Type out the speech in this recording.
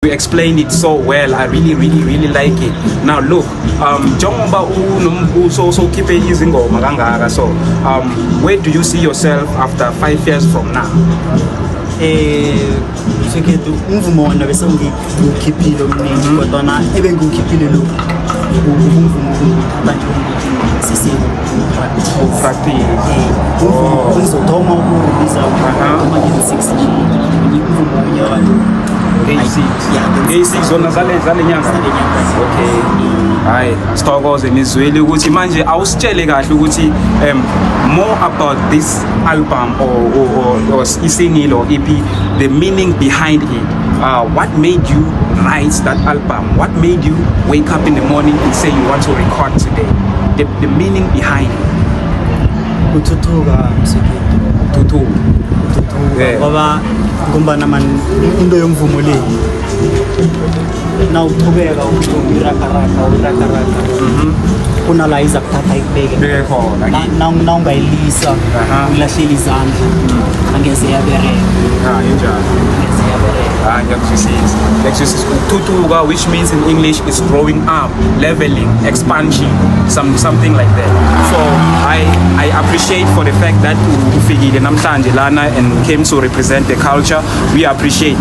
You explained it so well. I really like it. Now look, njengoba so keep izingoma kangaka, so where do you see yourself after 5 years from now? Sekhethu umvumo wona bese ngikhiphile omningi kodwa na ebengikhiphile lo umvumo manje sisi practice ngizotoma ukubiza manje 6 umvumo yayo A6 zona zale nyanga. Okay. Hayi sithokoze nizweli ukuthi manje awusitshele kahle ukuthi more about this album or isingile or EP, the meaning behind it. What made you write that album? What made you wake up in the morning and say you want to record today? The meaning behind it. Uthuthuka msekhethu. Ngoba ngombana man into yomvumo le na uthubeka urakaraka kuna la iza kuthatha ikubeke na ungayilisa ulahlela izandla angeze yabereka Tutuga, which means in English is growing up, leveling, expansion, something like that. So I appreciate for the fact that Ufigile namhlanje lana and came to represent the culture. We appreciate.